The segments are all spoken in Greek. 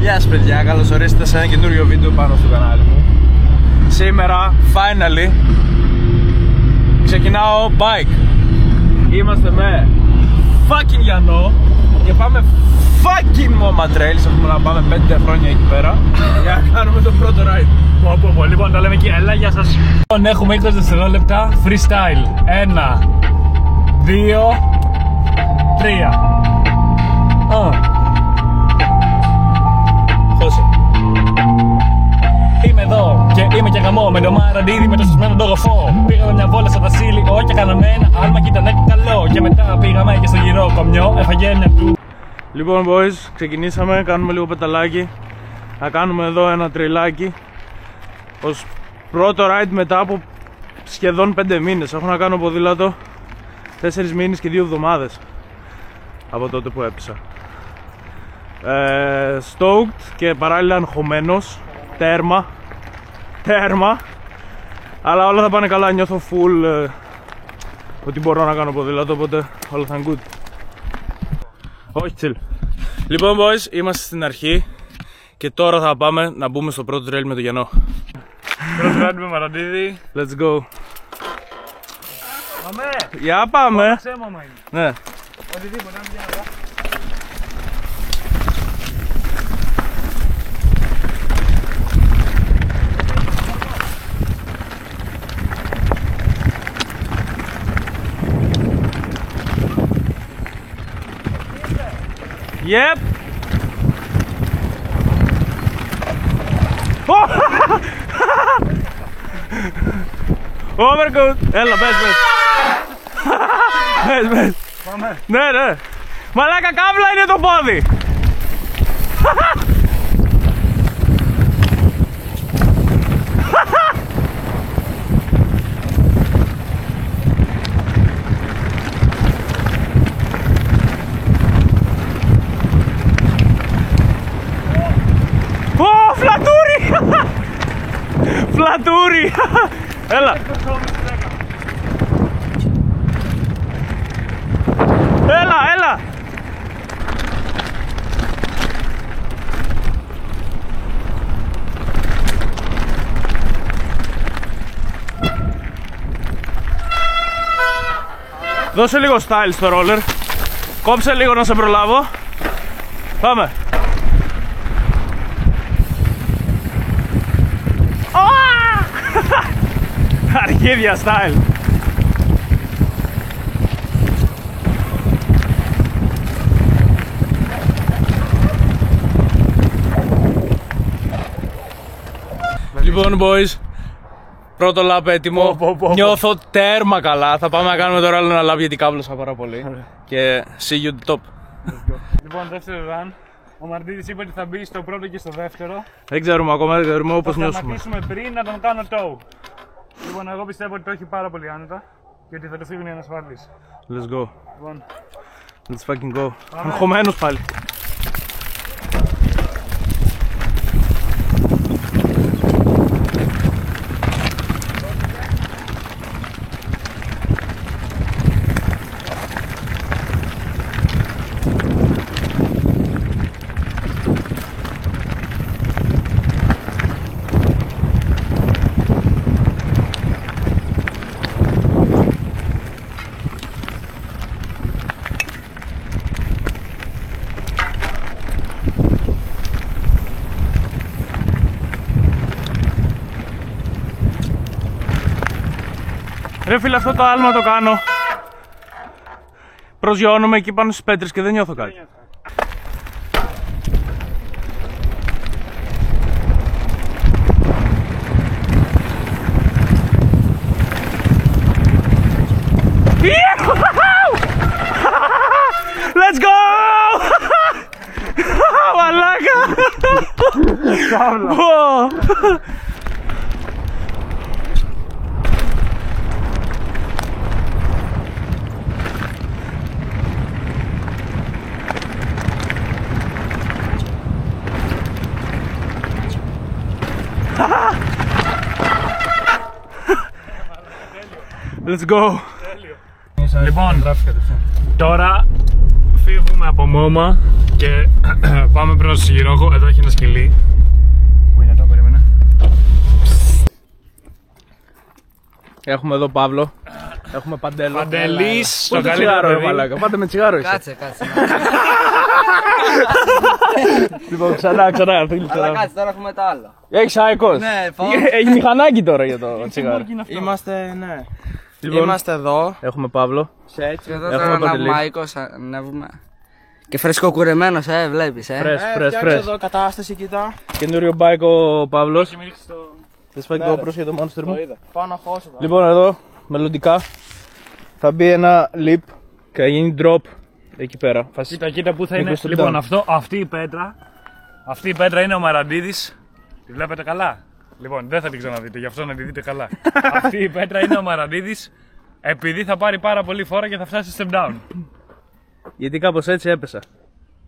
Γεια σας παιδιά, καλώς ορίσατε σε ένα καινούριο βίντεο πάνω στο κανάλι μου. Σήμερα, finally, ξεκινάω bike. Είμαστε με fucking Γιαννό και πάμε fucking Moma Trails. Έχουμε να πάμε 5 χρόνια εκεί πέρα για να κάνουμε το πρώτο ride. Λοιπόν, το λέμε εκεί, έλα, γεια σας. Λοιπόν, έχουμε 20 δευτερόλεπτα freestyle. 1, 2, 3. Είμαι εδώ και είμαι και γαμό με το Μαραντίδι με το σωσμένο το γοφό. Πήγαμε μια βόλτα στο Βασίλη, όχι και κάναμε ένα άλμα και ήταν καλό. Και μετά πήγαμε και στο γυρό κομιό, έφαγε μια του. Λοιπόν boys, ξεκινήσαμε, κάνουμε λίγο πεταλάκι. Θα κάνουμε εδώ ένα τριλάκι ως πρώτο ride μετά από σχεδόν 5 μήνες. Έχω να κάνω ποδήλατο 4 μήνες και 2 εβδομάδες από τότε που έπεσα. Stoked και παράλληλα αγχωμένος. Τέρμα. Αλλά όλα θα πάνε καλά, νιώθω full ότι μπορώ να κάνω ποδήλατο, οπότε όλα θα είναι good. Όχι chill. Λοιπόν boys, είμαστε στην αρχή και τώρα θα πάμε να μπούμε στο πρώτο trail με το Γιαννό. Πρώτο ride με Μαραντίδι. Let's go. Πάμε! Για πάμε! Ξέμαμα είναι. Ναι. Οτιδήποτε, αν βγει. Yep. Overcoat. Έλα, μπες. Μπες. Πάμε. Ναι. Μαλάκα, κάβλα είναι το πόδι. Φλατούρι! Έλα! Έλα! Δώσε λίγο style στο roller. Κόψε λίγο να σε προλάβω. Πάμε! Αρχίδια style. Λοιπόν boys, πρώτο lap έτοιμο. Νιώθω τέρμα καλά. Θα πάμε να κάνουμε τώρα άλλο ένα lap γιατί κάβλωσα πάρα πολύ. Και see you at the top. Λοιπόν, δεύτερο run. Ο Μαραντίδης είπε ότι θα μπει στο πρώτο και στο δεύτερο. Δεν ξέρουμε ακόμα, όπως νιώσουμε. Θα σταματήσουμε πριν να τον κάνω tow. Λοιπόν, εγώ πιστεύω ότι το έχει πάρα πολύ άνετα και ότι θα το φύγουν οι ανασφάλεις. Let's go. Λοιπόν. Let's fucking go. Αγχωμένος πάλι. Ρε φίλε, αυτό το άλμα το κάνω. Προσγειώνομαι εκεί πάνω στις πέτρες και δεν νιώθω κάτι. Let's go! Μαλάκα! Let's go! Λοιπόν, τώρα φύγουμε από Μόμα Και πάμε προς Γυρόκο. Εδώ έχει ένα σκυλί. Πού είναι εδώ, περίμενε. Έχουμε εδώ Παύλο. Έχουμε Παντέλο. Παντελής, το Πότε καλύτερο τσιγάρο, παιδί. μαλάκα. Πάτε με τσιγάρο εσύ. Κάτσε. Λοιπόν, ξανά, Αλλά κάτσε, τώρα έχουμε τα άλλα. Έχεις άικος. Ναι, πάω. Έχει μηχανάκι τώρα για το τσιγάρο. Είμαστε, ναι. Λοιπόν, Είμαστε εδώ. έχουμε Παύλο. Και εδώ Έχουμε τώρα Παντελή. να Μάικος, ανέβουμε. Και φρεσκοκουρεμένος, βλέπεις, Φρες. εδώ κατάσταση, κοίτα. Καινούριο bike ο Παύλος. Δεν σπάει το προς για το monster μου. Πάω να χώσω τώρα. Λοιπόν, εδώ μελλοντικά θα μπει ένα lip και θα γίνει drop εκεί πέρα. Κοίτα που θα είναι. Μικρό Λοιπόν, step αυτή η πέτρα είναι ο Μαραντίδης. Τη βλέπετε καλά. Λοιπόν, δεν θα την ξαναδείτε, γι' αυτό να τη δείτε καλά. Αυτή η πέτρα είναι ο Μαραντίδης, επειδή θα πάρει πάρα πολύ φόρα και θα φτάσει step down. Γιατί κάπως έτσι έπεσα.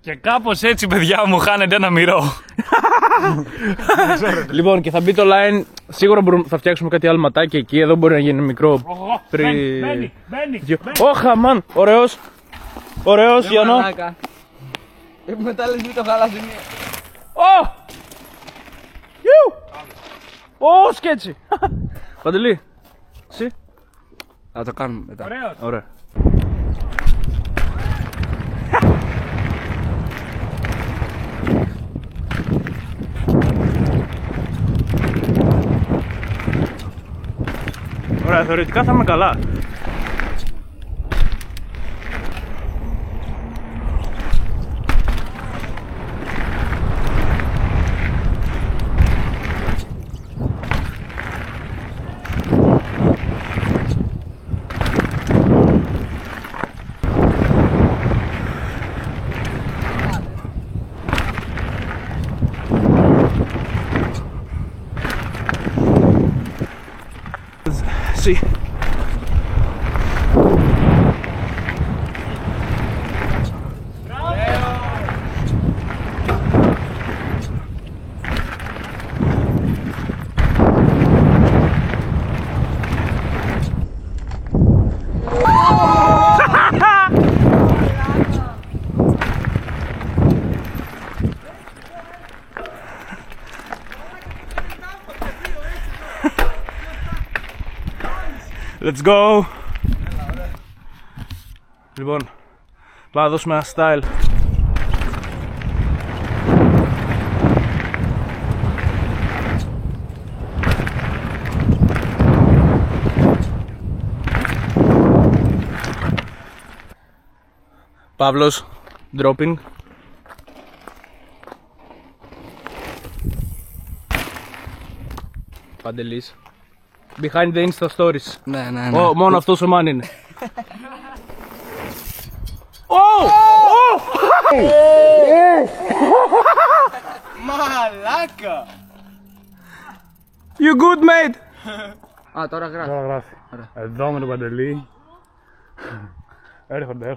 Και κάπως έτσι, παιδιά μου, χάνετε ένα μυρό. Λοιπόν, και θα μπει το line. Σίγουρα θα φτιάξουμε κάτι άλλο ματάκι εκεί. Εδώ μπορεί να γίνει μικρό. Μπαίνει. Όχα, μαν! Ωραίος, Γιάννο. Έχουμε τα λες μη το χαλασιμί. Ω! Γιου! Ω, σκέτσι! Παντελή, εσύ. Θα το κάνουμε μετά. Ωραίος. Ωραία. Ωραία, θεωρητικά θα είμαι καλά. Sí. Let's go! Λοιπόν, πάμε να δώσουμε ένα style. Παύλος, dropping. Παντελής. Behind the Insta stories. Ναι. Μόνο αυτός ο man είναι. Μαλάκα! You good, mate? Α, τώρα γράφει. Τώρα γράφει. Εδώ με τον Παντελή. Έρχονται.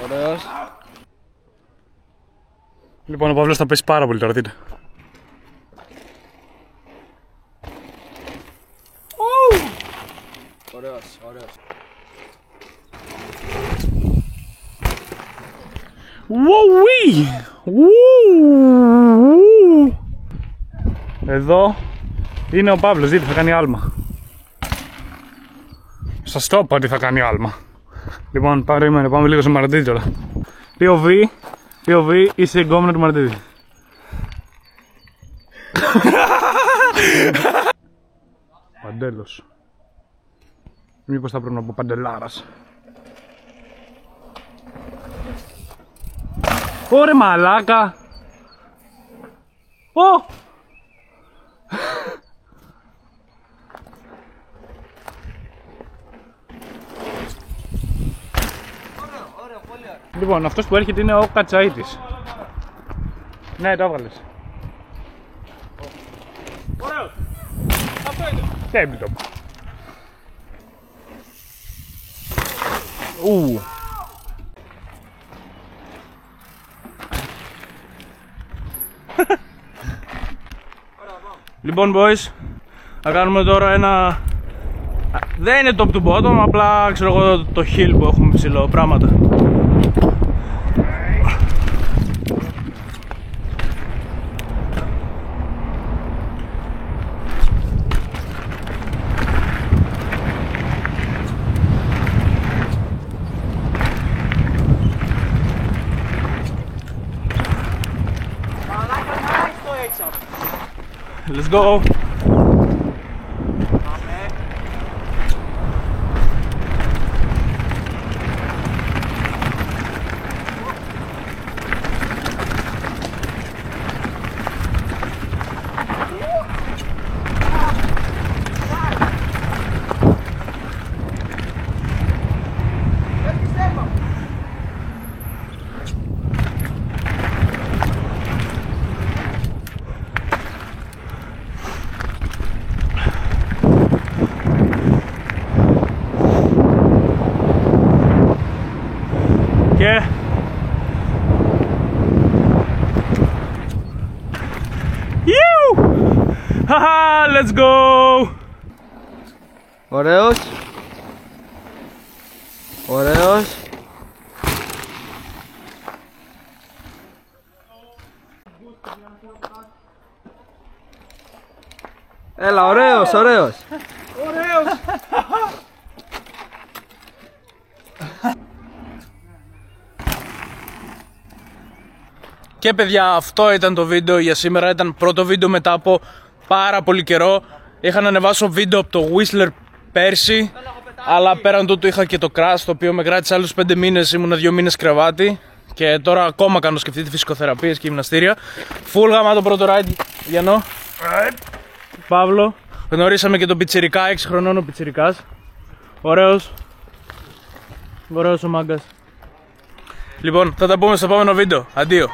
Ωραίος. Λοιπόν, ο Παύλος θα πέσει πάρα πολύ τώρα, δείτε. Ωραίος. Εδώ είναι ο Παύλος, δείτε, θα κάνει άλμα. Σας το είπα ότι θα κάνει άλμα. Λοιπόν, πάμε λίγο σε Μαραντίδη τώρα. POV, είσαι εγκόμενο του Μαραντίδη. Παντέλος. Μήπως θα πρέπει να πω Παντελάρας. Ωρε μαλάκα! Ω! Λοιπόν, αυτός που έρχεται είναι ο Κατσαΐτης. Ναι, το έβγαλες. Ωραίος! Αυτό είναι! Τέμπλιτοπ. Λοιπόν, boys, θα κάνουμε τώρα ένα Δεν είναι top to bottom, απλά ξέρω εγώ το hill που έχουμε ψηλό πράγματα. Let's go! Και Χαχα, let's go! Ωραίος. Ωραίος. Έλα, ωραίος, ωραίος. Και παιδιά, αυτό ήταν το βίντεο για σήμερα. Ήταν πρώτο βίντεο μετά από πάρα πολύ καιρό. Είχα να ανεβάσω βίντεο από το Whistler πέρσι, αλλά πέραν τούτου είχα και το Crash, το οποίο με κράτησε άλλους 5 μήνες. Ήμουνα 2 μήνες κρεβάτι και τώρα ακόμα κάνω σκεφτείτε φυσικοθεραπείες και γυμναστήρια. Full γάμα το πρώτο ride, Γιαννό. Παύλο. Γνωρίσαμε και τον πιτσιρικά, 6 χρονών ο πιτσιρικάς. Ωραίος. Ωραίος ο μάγκας. Λοιπόν, θα τα πούμε στο επόμενο βίντεο. Αντίο.